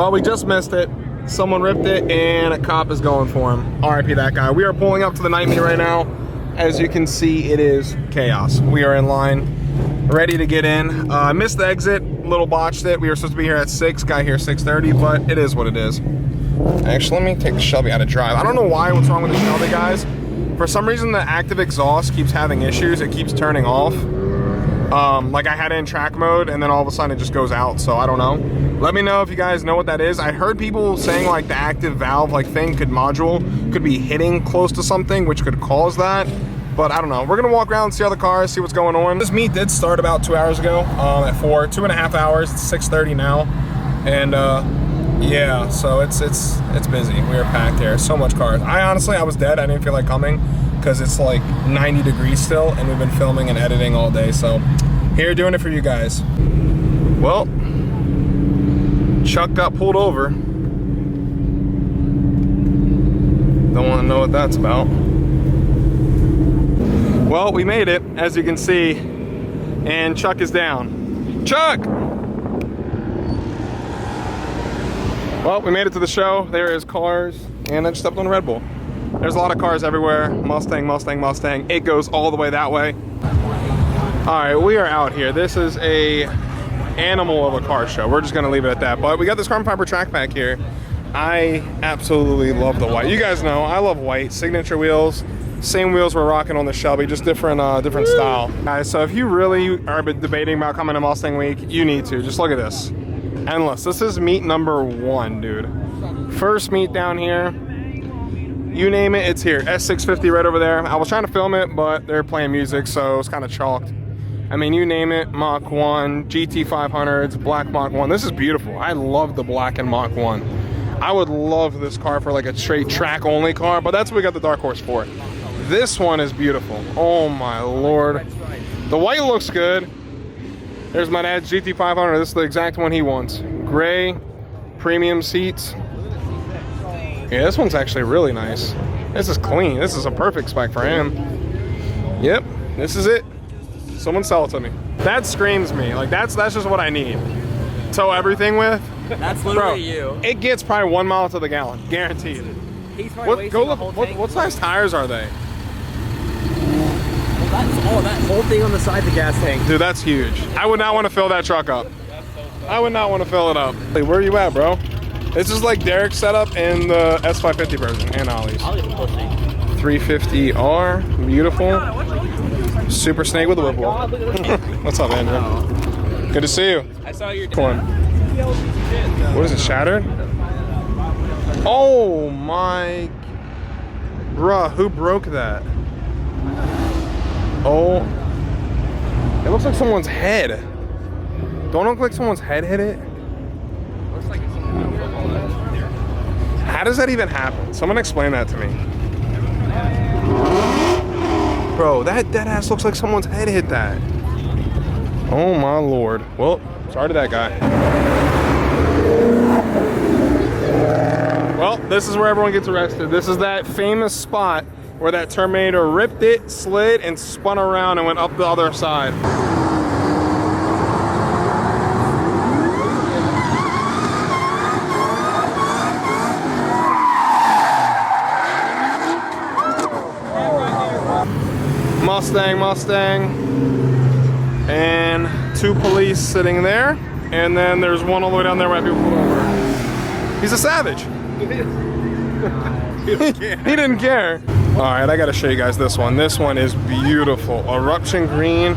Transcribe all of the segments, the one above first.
Well, we just missed it. Someone ripped it and a cop is going for him. RIP that guy. We are pulling up to the night meet right now. As you can see, it is chaos. We are in line, ready to get in. I missed the exit, little botched it. We were supposed to be here at 6, got here 6:30, but it is what it is. Actually, let me take the Shelby out of drive. I don't know what's wrong with the Shelby, guys. For some reason, the active exhaust keeps having issues. It keeps turning off. Like I had it in track mode and then all of a sudden it just goes out, so I don't know. Let me know if you guys know what that is. I heard people saying like the active valve thing could be hitting close to something, which could cause that. But I don't know. We're gonna walk around, see other cars, see what's going on. This meet did start about 2 hours ago at 4, 2.5 hours. It's 6:30 now, and yeah, so it's busy. We are packed here. So much cars. I was dead. I didn't feel like coming because it's like 90 degrees still, and we've been filming and editing all day. So here doing it for you guys. Well, Chuck got pulled over. Don't want to know what that's about. Well, we made it, as you can see, and Chuck is down. Chuck! Well, we made it to the show. There is cars, and I just stepped on a Red Bull. There's a lot of cars everywhere. Mustang, Mustang, Mustang. It goes all the way that way. All right, we are out here. This is a animal of a car show. We're just gonna leave it at that. But we got this carbon fiber track pack here. I absolutely love the white. You guys know I love white. Signature wheels. Same wheels we're rocking on the Shelby, just different style. Guys, so if you really are debating about coming to Mustang Week, you need to. Just look at this. Endless. This is meet number 1, dude. First meet down here. You name it, it's here. S650 right over there. I was trying to film it, but they're playing music, so it's kind of chalked. I mean, you name it, Mach 1, GT500s, black Mach 1. This is beautiful. I love the black and Mach 1. I would love this car for like a straight track only car, but that's what we got the Dark Horse for. This one is beautiful. Oh my Lord. The white looks good. There's my dad's GT500. This is the exact one he wants. Gray, premium seats. Yeah, this one's actually really nice. This is clean. This is a perfect spec for him. Yep, this is it. Someone sell it to me. That screams me. Like that's just what I need. Tow everything with. That's literally you. It gets probably 1 mile to the gallon, guaranteed. What size tires are they? That whole thing on the side of the gas tank. Dude, that's huge. I would not want to fill that truck up. I would not want to fill it up. Hey, where are you at, bro? This is like Derek's setup in the S550 version and Ollie's. 350R, beautiful. Super snake with a whipple. What's up, Andrew? Good to see you. I saw your corn. What is it, shattered? Oh my. Bruh, who broke that? Oh. It looks like someone's head. Don't it look like someone's head hit it? Looks like it's How does that even happen? Someone explain that to me. Bro, that dead ass looks like someone's head hit that. Oh my Lord. Well, sorry to that guy. Well, this is where everyone gets arrested. This is that famous spot where that Terminator ripped it, slid, and spun around and went up the other side. Mustang, and 2 police sitting there, and then there's one all the way down there where people pulled over. He's a savage. He didn't care. All right, I gotta show you guys this one. This one is beautiful. Eruption green,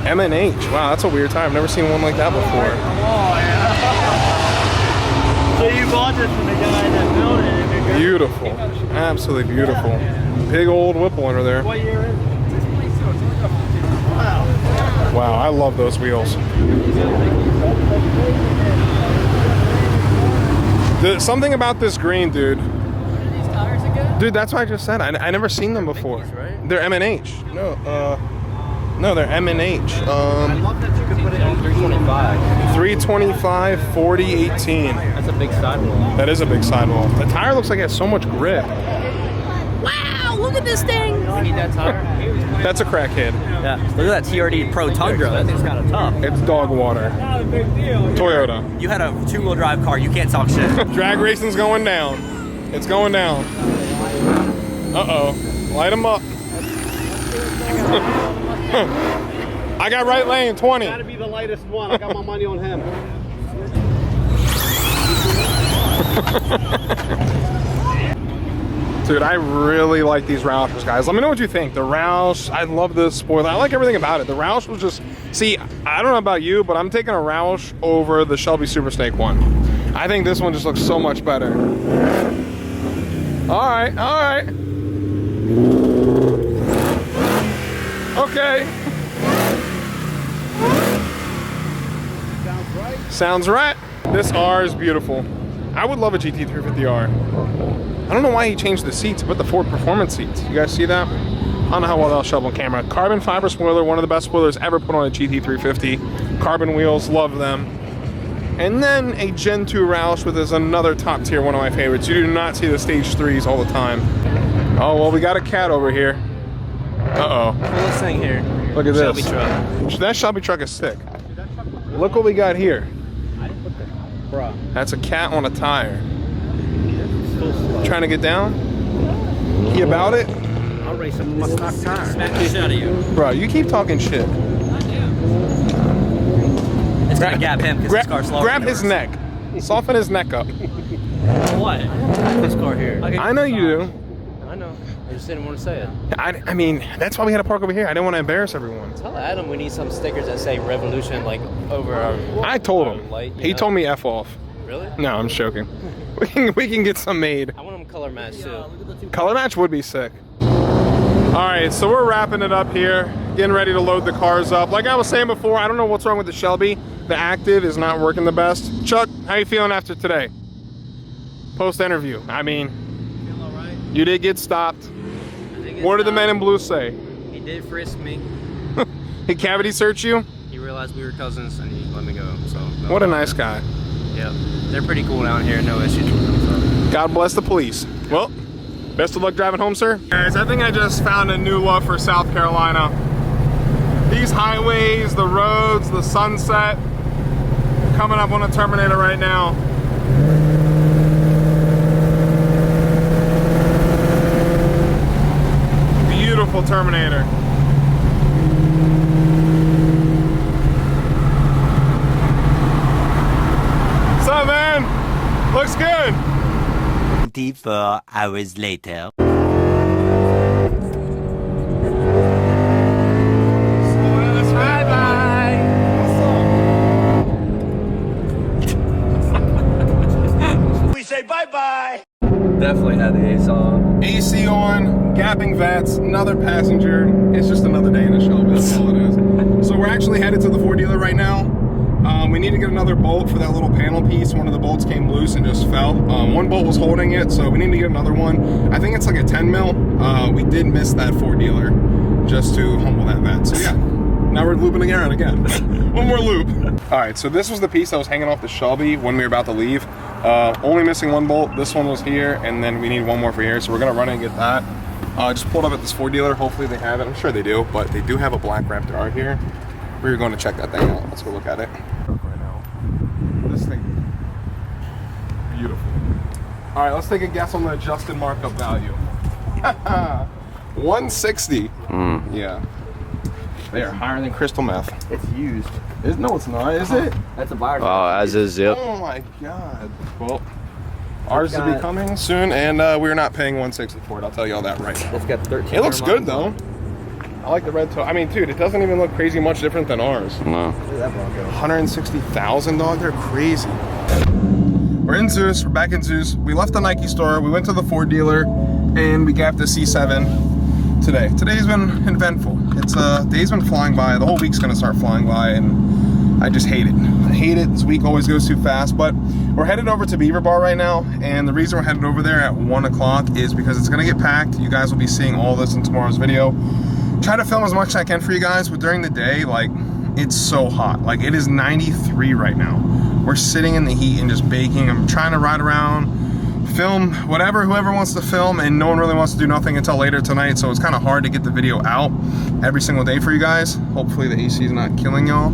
M&H. Wow, that's a weird tire. I've never seen one like that before. Oh, yeah. So you bought this from the guy that built it? Beautiful, absolutely beautiful. Big old Whipple under there. What year is it? Wow, I love those wheels. Something about this green, dude. These tires are good? Dude, that's what I just said. I never seen them before. Right? They're M&H. No, they're M&H. I love that you could put it on 325. 325, 40, 18. That's a big sidewall. That is a big sidewall. The tire looks like it has so much grip. Wow, look at this thing. You need that tire? That's a crackhead. Yeah. Look at that TRD Pro Tundra. That thing's kind of tough. It's dog water. Toyota. You had a 2-wheel drive car. You can't talk shit. Drag racing's going down. It's going down. Uh-oh. Light them up. I got right lane, 20. Gotta be the lightest one. I got my money on him. Dude, I really like these Roushers, guys. Let me know what you think. The Roush, I love the spoiler. I like everything about it. The Roush was just, see, I don't know about you, but I'm taking a Roush over the Shelby Super Snake one. I think this one just looks so much better. All right, all right. Okay. Sounds right. Sounds right. This R is beautiful. I would love a GT350R. I don't know why he changed the seats, but the Ford Performance seats. You guys see that? I don't know how well they'll show up on camera. Carbon fiber spoiler, one of the best spoilers ever put on a GT350. Carbon wheels, love them. And then a Gen 2 Roush with is another top tier, one of my favorites. You do not see the stage 3s all the time. Oh, well, we got a cat over here. Uh-oh. Coolest thing here. Look at this. Shelby truck. That Shelby truck is sick. Look what we got here. Bruh. That's a cat on a tire. Trying to get down? He about it? I'll race a Mustang tire. Smack the shit out of you. Bro, you keep talking shit. It's gonna gap him because his car's slower. Grab than his yours. neck. Soften his neck up. What? This car here. I know you do. I know. I just didn't want to say it. I mean, that's why we had to park over here. I didn't want to embarrass everyone. Tell Adam we need some stickers that say Revolution like over our. I told him. Light, He told me F off. Really? No, I'm just joking. We can get some made. I want them color match too. Color match would be sick. All right, so we're wrapping it up here, getting ready to load the cars up. Like I was saying before, I don't know what's wrong with the Shelby. The Active is not working the best. Chuck, how you feeling after today? Post-interview. I mean, Feel all right? you did get stopped. What did the men in blue say? He did frisk me. He cavity search you? He realized we were cousins and he let me go. So. What a nice guy. Yeah, they're pretty cool down here. No issues with them. So. God bless the police. Well, best of luck driving home, sir. Guys, I think I just found a new love for South Carolina. These highways, the roads, the sunset. Coming up on a Terminator right now. Beautiful Terminator. What's up, man? Looks good. 24 hours later. We say bye-bye. Definitely had the AC on. AC on, gapping vets, another passenger. It's just another day in a Shelby, that's all it is. So we're actually headed to the Ford dealer right now. We need to get another bolt for that little panel piece. One of the bolts came loose and just fell. One bolt was holding it, so we need to get another one. I think it's like a 10 mil. We did miss that Ford dealer just to humble that vet. So yeah, now we're looping around again. One more loop. All right, so this was the piece that was hanging off the Shelby when we were about to leave. Only missing one bolt. This one was here, and then we need one more for here. So we're gonna run and get that. Just pulled up at this Ford dealer. Hopefully they have it. I'm sure they do, but they do have a black Raptor R here. We were going to check that thing out. Let's go look at it. Right now. This thing, beautiful. All right, let's take a guess on the adjusted markup value. 160. Yeah. They are higher than crystal meth. It's used. No, it's not, is it? That's a buyer. Oh, as is, yep. Oh my God. Well, ours will be coming soon, and we're not paying 160 for it. I'll tell you all that right now. It's got 13. It looks good though. I like the red toe. I mean, dude, it doesn't even look crazy much different than ours. No. $160,000, dog. They're crazy. We're in Zeus. We're back in Zeus. We left the Nike store. We went to the Ford dealer, and we gapped the C7 today. Today's been eventful. Day's been flying by. The whole week's gonna start flying by, and I just hate it. I hate it. This week always goes too fast. But we're headed over to Beaver Bar right now, and the reason we're headed over there at 1 o'clock is because it's gonna get packed. You guys will be seeing all this in tomorrow's video. Try to film as much as I can for you guys, but during the day, like, it's so hot. Like, it is 93 right now. We're sitting in the heat and just baking. I'm trying to ride around, film whatever whoever wants to film, and no one really wants to do nothing until later tonight, so it's kind of hard to get the video out every single day for you guys. Hopefully the AC is not killing y'all.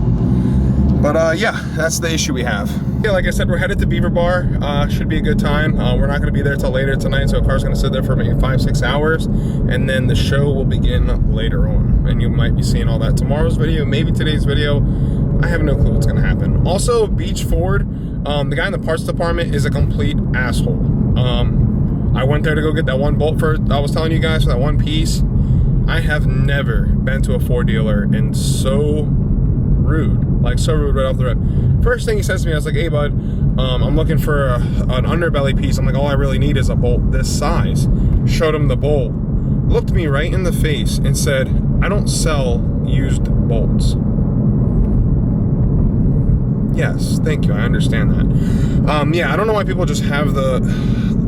But yeah, that's the issue we have. Yeah, like I said, we're headed to Beaver Bar. Should be a good time. We're not gonna be there till later tonight, so the car's gonna sit there for maybe 5-6 hours, and then the show will begin later on. And you might be seeing all that tomorrow's video, maybe today's video. I have no clue what's gonna happen. Also, Beach Ford, the guy in the parts department is a complete asshole. I went there to go get that one bolt I was telling you guys, for that one piece. I have never been to a Ford dealer and so rude, like so rude right off the rip. First thing he says to me, I was like, hey bud, I'm looking for an underbelly piece. I'm like, all I really need is a bolt this size. Showed him the bolt, looked me right in the face and said, I don't sell used bolts. Yes, thank you, I understand that. Yeah, I don't know why people just have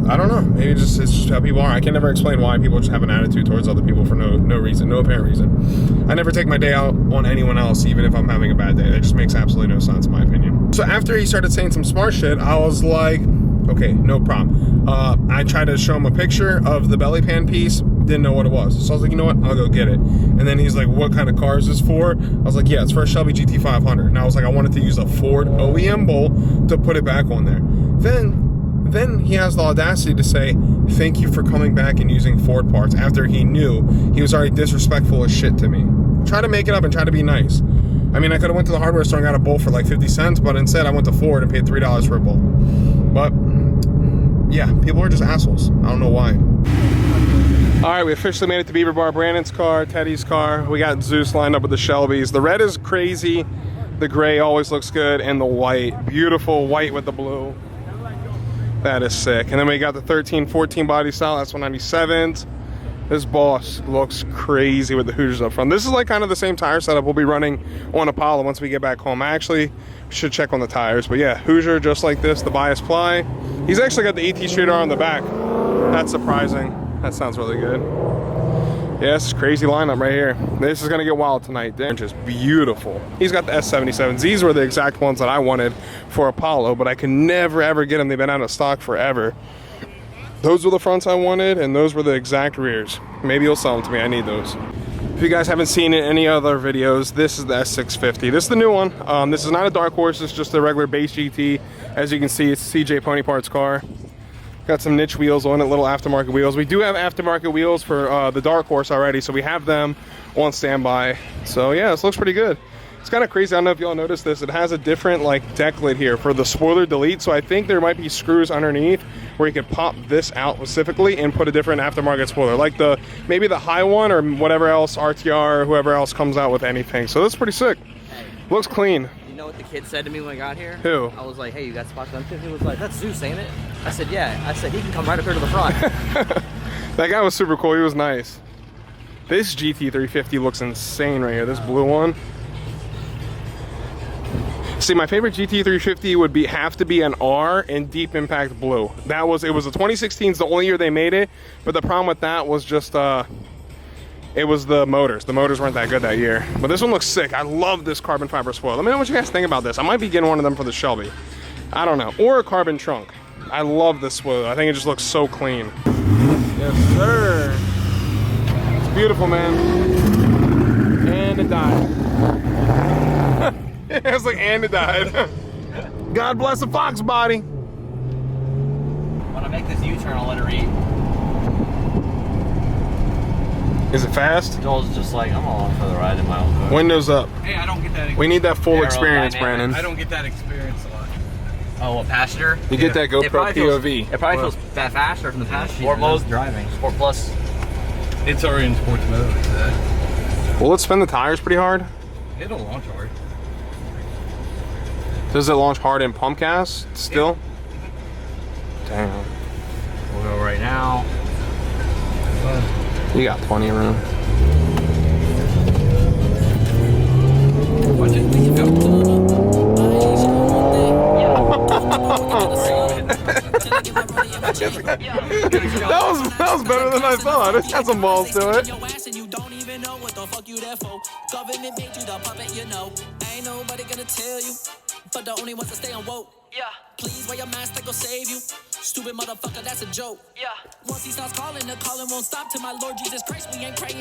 I don't know, maybe it's just how people are. I can never explain why people just have an attitude towards other people for no reason, no apparent reason. I never take my day out on anyone else, even if I'm having a bad day. That just makes absolutely no sense in my opinion. So after he started saying some smart shit, I was like, okay, no problem. I tried to show him a picture of the belly pan piece, didn't know what it was. So I was like, you know what, I'll go get it. And then he's like, what kind of car is this for? I was like, yeah, it's for a Shelby GT500. And I was like, I wanted to use a Ford OEM bolt to put it back on there. Then he has the audacity to say, thank you for coming back and using Ford parts, after he knew he was already disrespectful as shit to me. Try to make it up and try to be nice. I mean, I could have went to the hardware store and got a bolt for like 50 cents, but instead I went to Ford and paid $3 for a bolt. But yeah, people are just assholes. I don't know why. All right, we officially made it to Beaver Bar. Brandon's car, Teddy's car. We got Zeus lined up with the Shelbys. The red is crazy. The gray always looks good, and the white, beautiful white with the blue. That is sick. And then we got the 13-14 body style, that's 197s. This boss looks crazy with the Hoosiers up front. This is like kind of the same tire setup we'll be running on Apollo once we get back home. I actually should check on the tires, but yeah, Hoosier just like this, the bias ply. He's actually got the ET Street R on the back. That's surprising. That sounds really good. Yeah, this is crazy lineup right here. This is gonna get wild tonight. They're just beautiful. He's got the S77s. These were the exact ones that I wanted for Apollo, but I could never ever get them. They've been out of stock forever. Those were the fronts I wanted, and those were the exact rears. Maybe you'll sell them to me, I need those. If you guys haven't seen it in any other videos, this is the S650. This is the new one. This is not a dark horse, it's just a regular base GT. As you can see, it's CJ Pony Parts car. Got some niche wheels on it, little aftermarket wheels. We do have aftermarket wheels for the dark horse already, so we have them on standby. So yeah, this looks pretty good. It's kind of crazy, I don't know if y'all noticed this, it has a different like deck lid here for the spoiler delete, so I think there might be screws underneath where you could pop this out specifically and put a different aftermarket spoiler, like maybe the high one or whatever else, RTR or whoever else comes out with anything. So that's pretty sick. Looks clean. You know what the kid said to me when I got here? Who? I was like, hey, you got spots on too? He was like, that's Zeus, ain't it? I said, yeah. I said, he can come right up here to the front. That guy was super cool, he was nice. This GT350 looks insane right here, this blue one. See, my favorite GT350 would have to be an R in deep impact blue. It was the 2016's the only year they made it, but the problem with that was just it was the motors. The motors weren't that good that year. But this one looks sick. I love this carbon fiber spoiler. Let me know what you guys think about this. I might be getting one of them for the Shelby. I don't know. Or a carbon trunk. I love this spoiler. I think it just looks so clean. Yes, sir. It's beautiful, man. And it died. It's like, and it died. God bless the Fox body. When I make this U-turn, I'll let her eat. Is it fast? Joel's just like, I'm along for the ride in my own car. Windows up. Hey, I don't get that. We need that full experience, Brandon. I don't get that experience a lot. Oh, a passenger? You get that GoPro POV. It probably feels that faster from the passenger. Sport mode driving. Sport Plus. It's already in sports mode. Will it spin the tires pretty hard? It'll launch hard. Does it launch hard in pump gas still? Yeah. Damn. We'll go right now. You got plenty of room. that was better than I thought. It had some balls to it. Government made you the puppet, you know. Ain't nobody gonna tell you. but the only ones that stay on woke. Yeah. Please wear your mask, that go save you. Stupid motherfucker, that's a joke. Yeah. Once he starts calling, the calling won't stop. To my Lord Jesus Christ, we ain't praying